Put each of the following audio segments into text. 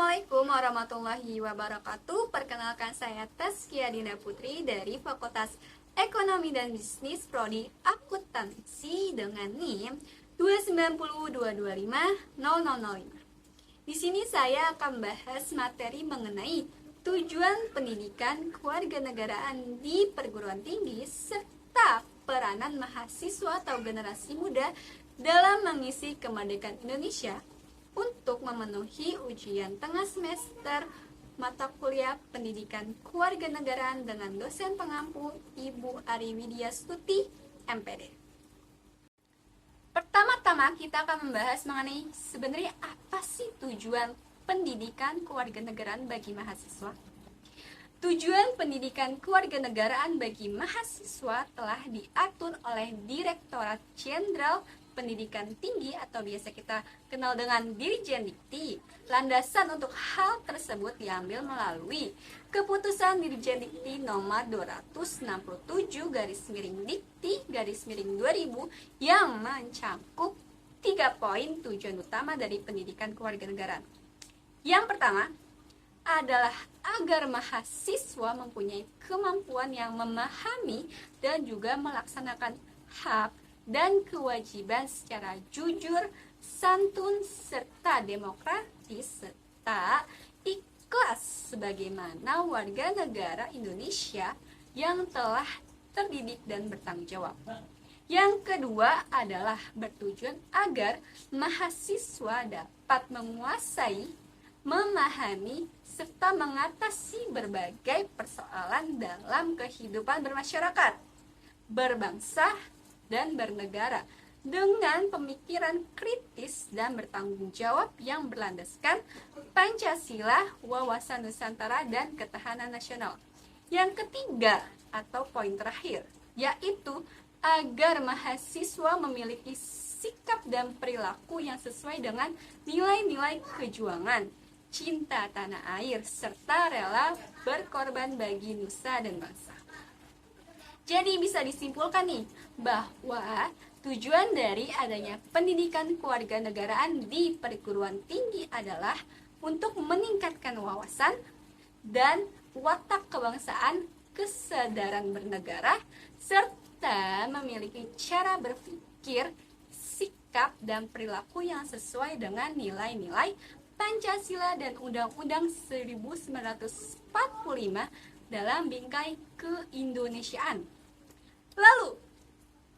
Assalamualaikum warahmatullahi wabarakatuh. Perkenalkan, saya Taskia Dina Putri dari Fakultas Ekonomi dan Bisnis Prodi Akuntansi dengan NIM 290225005. Di sini saya akan bahas materi mengenai tujuan pendidikan kewarganegaraan di perguruan tinggi serta peranan mahasiswa atau generasi muda dalam mengisi kemerdekaan Indonesia untuk memenuhi ujian tengah semester mata kuliah pendidikan kewarganegaraan dengan dosen pengampu Ibu Ari Widya Stuti, MPD. Pertama-tama kita akan membahas mengenai sebenarnya apa sih tujuan pendidikan kewarganegaraan bagi mahasiswa. Tujuan pendidikan kewarganegaraan bagi mahasiswa telah diatur oleh Direktorat Jenderal Pendidikan Tinggi atau biasa kita kenal dengan Dirjen Dikti. Landasan untuk hal tersebut diambil melalui Keputusan Dirjen Dikti nomor 267/Dikti/2000 yang mencakup 3 poin tujuan utama dari pendidikan kewarganegaraan. Yang pertama adalah agar mahasiswa mempunyai kemampuan yang memahami dan juga melaksanakan hak dan kewajiban secara jujur, santun, serta demokratis, serta ikhlas sebagaimana warga negara Indonesia yang telah terdidik dan bertanggung jawab. Yang kedua adalah bertujuan agar mahasiswa dapat menguasai, memahami, serta mengatasi berbagai persoalan dalam kehidupan bermasyarakat, berbangsa, dan bernegara dengan pemikiran kritis dan bertanggung jawab yang berlandaskan Pancasila, wawasan Nusantara, dan ketahanan nasional. Yang ketiga atau poin terakhir yaitu agar mahasiswa memiliki sikap dan perilaku yang sesuai dengan nilai-nilai kejuangan, cinta tanah air, serta rela berkorban bagi nusa dan bangsa. Jadi bisa disimpulkan nih bahwa tujuan dari adanya pendidikan kewarganegaraan di perguruan tinggi adalah untuk meningkatkan wawasan dan watak kebangsaan, kesadaran bernegara, serta memiliki cara berpikir, sikap, dan perilaku yang sesuai dengan nilai-nilai Pancasila dan Undang-Undang 1945 dalam bingkai keindonesiaan. Lalu,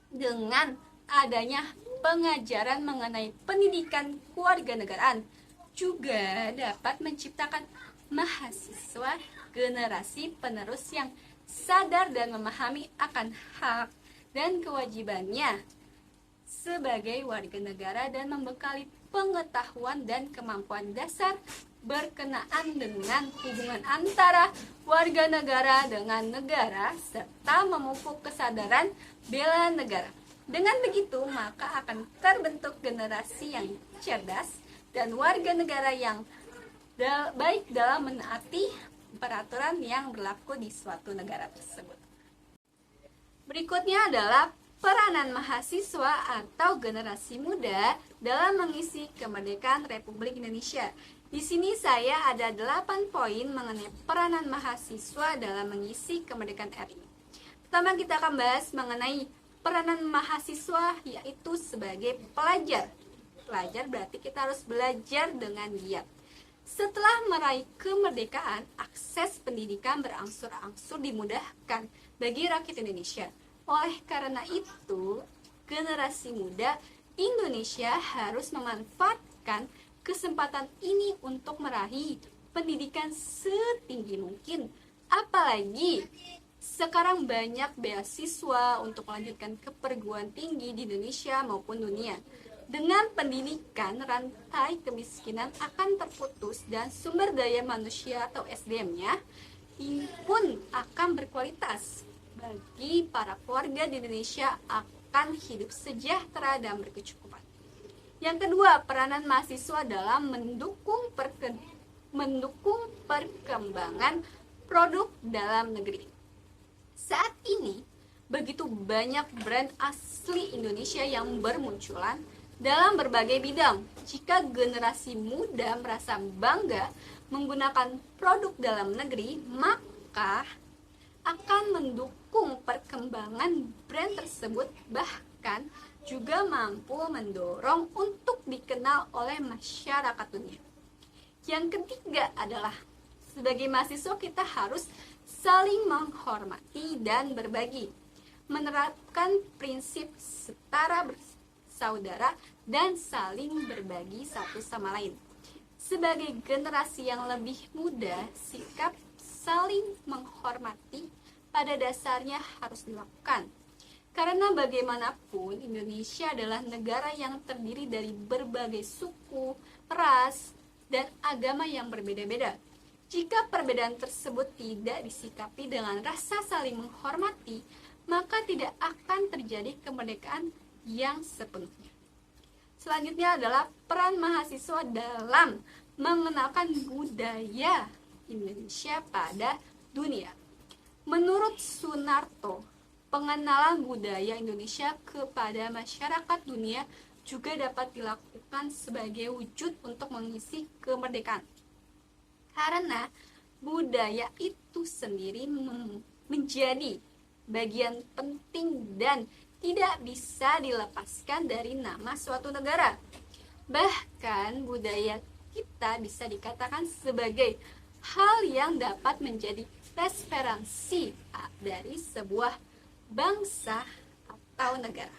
dengan adanya pengajaran mengenai pendidikan kewarganegaraan juga dapat menciptakan mahasiswa generasi penerus yang sadar dan memahami akan hak dan kewajibannya sebagai warga negara dan membekali pengetahuan dan kemampuan dasar berkenaan dengan hubungan antara warga negara dengan negara serta memupuk kesadaran bela negara. Dengan begitu, maka akan terbentuk generasi yang cerdas dan warga negara yang baik dalam menaati peraturan yang berlaku di suatu negara tersebut. Berikutnya adalah peranan mahasiswa atau generasi muda dalam mengisi kemerdekaan Republik Indonesia. Di sini saya ada 8 poin mengenai peranan mahasiswa dalam mengisi kemerdekaan RI. Pertama kita akan bahas mengenai peranan mahasiswa yaitu sebagai pelajar. Pelajar berarti kita harus belajar dengan giat. Setelah meraih kemerdekaan, akses pendidikan berangsur-angsur dimudahkan bagi rakyat Indonesia. Oleh karena itu, generasi muda Indonesia harus memanfaatkan kesempatan ini untuk meraih pendidikan setinggi mungkin. Apalagi sekarang banyak beasiswa untuk melanjutkan ke perguruan tinggi di Indonesia maupun dunia. Dengan pendidikan, rantai kemiskinan akan terputus dan sumber daya manusia atau SDM-nya pun akan berkualitas. Bagi para keluarga di Indonesia akan hidup sejahtera dan berkecukupan. Yang kedua, peranan mahasiswa dalam mendukung perkembangan produk dalam negeri. Saat ini, begitu banyak brand asli Indonesia yang bermunculan dalam berbagai bidang. Jika generasi muda merasa bangga menggunakan produk dalam negeri, maka akan mendukung perkembangan brand tersebut, bahkan juga mampu mendorong untuk dikenal oleh masyarakat dunia. Yang ketiga adalah sebagai mahasiswa kita harus saling menghormati dan berbagi, menerapkan prinsip setara bersaudara dan saling berbagi satu sama lain. Sebagai generasi yang lebih muda, sikap saling menghormati pada dasarnya harus dilakukan. Karena bagaimanapun Indonesia adalah negara yang terdiri dari berbagai suku, ras, dan agama yang berbeda-beda. Jika perbedaan tersebut tidak disikapi dengan rasa saling menghormati, maka tidak akan terjadi kemerdekaan yang sepenuhnya. Selanjutnya adalah peran mahasiswa dalam mengenalkan budaya Indonesia pada dunia. Menurut Sunarto, pengenalan budaya Indonesia kepada masyarakat dunia juga dapat dilakukan sebagai wujud untuk mengisi kemerdekaan. Karena budaya itu sendiri menjadi bagian penting dan tidak bisa dilepaskan dari nama suatu negara. Bahkan budaya kita bisa dikatakan sebagai hal yang dapat menjadi referensi dari sebuah bangsa atau negara.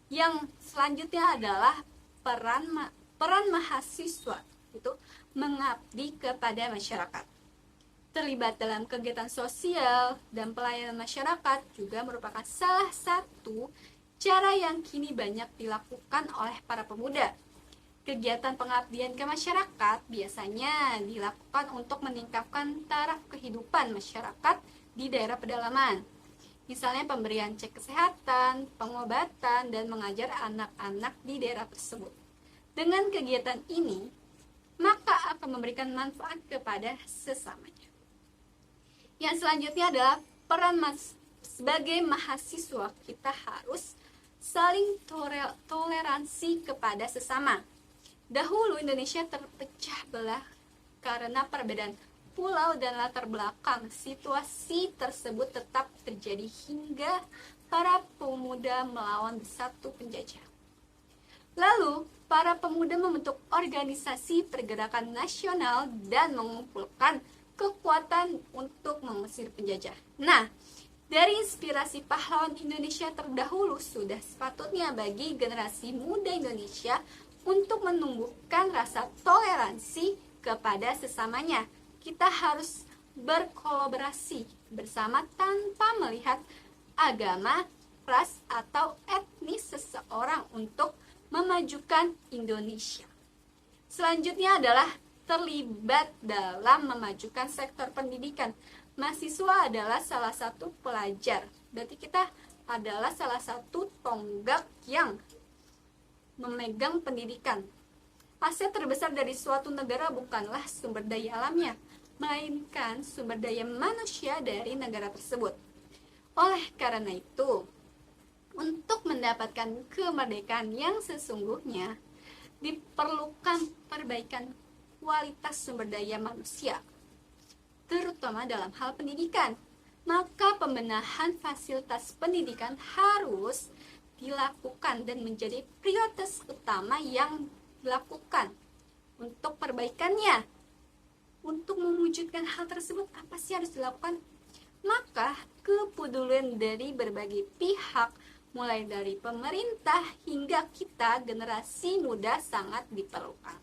Yang selanjutnya adalah peran mahasiswa itu mengabdi kepada masyarakat. Terlibat dalam kegiatan sosial dan pelayanan masyarakat juga merupakan salah satu cara yang kini banyak dilakukan oleh para pemuda. Kegiatan pengabdian ke masyarakat biasanya dilakukan untuk meningkatkan taraf kehidupan masyarakat di daerah pedalaman. Misalnya pemberian cek kesehatan, pengobatan, dan mengajar anak-anak di daerah tersebut. Dengan kegiatan ini, maka akan memberikan manfaat kepada sesamanya. Yang selanjutnya adalah peran sebagai mahasiswa, kita harus saling toleransi kepada sesama. Dahulu Indonesia terpecah belah karena perbedaan pulau dan latar belakang. Situasi tersebut tetap terjadi hingga para pemuda melawan satu penjajah. Lalu, para pemuda membentuk organisasi pergerakan nasional dan mengumpulkan kekuatan untuk mengusir penjajah. Nah, dari inspirasi pahlawan Indonesia terdahulu, sudah sepatutnya bagi generasi muda Indonesia untuk menumbuhkan rasa toleransi kepada sesamanya. Kita harus berkolaborasi bersama tanpa melihat agama, ras, atau etnis seseorang untuk memajukan Indonesia. Selanjutnya adalah terlibat dalam memajukan sektor pendidikan. Mahasiswa adalah salah satu pelajar. Berarti kita adalah salah satu tonggak yang memegang pendidikan. Aset terbesar dari suatu negara bukanlah sumber daya alamnya, melainkan sumber daya manusia dari negara tersebut. Oleh karena itu, untuk mendapatkan kemerdekaan yang sesungguhnya, diperlukan perbaikan kualitas sumber daya manusia, terutama dalam hal pendidikan. Maka pembenahan fasilitas pendidikan harus dilakukan dan menjadi prioritas utama yang dilakukan untuk perbaikannya. Untuk mewujudkan hal tersebut, apa sih harus dilakukan? Maka kepedulian dari berbagai pihak, mulai dari pemerintah hingga kita generasi muda, sangat diperlukan.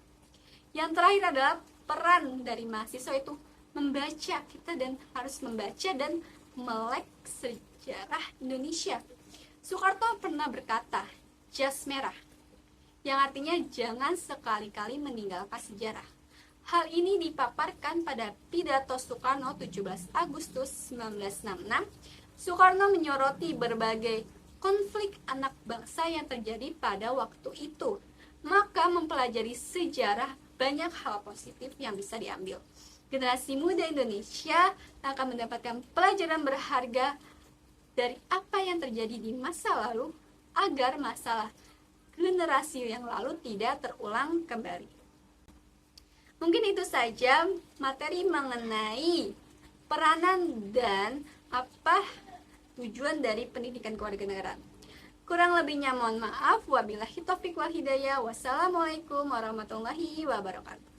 Yang terakhir adalah peran dari mahasiswa itu membaca. Kita dan harus membaca dan melek sejarah Indonesia. Soekarno pernah berkata, jas merah, yang artinya jangan sekali-kali meninggalkan sejarah. Hal ini dipaparkan pada pidato Soekarno 17 Agustus 1966. Soekarno menyoroti berbagai konflik anak bangsa yang terjadi pada waktu itu. Maka mempelajari sejarah, banyak hal positif yang bisa diambil. Generasi muda Indonesia akan mendapatkan pelajaran berharga dari apa yang terjadi di masa lalu, agar masalah generasi yang lalu tidak terulang kembali. Mungkin itu saja materi mengenai peranan dan apa tujuan dari pendidikan kewarganegaraan. Kurang lebihnya mohon maaf. Wabillahi taufik wal hidayah. Wassalamualaikum warahmatullahi wabarakatuh.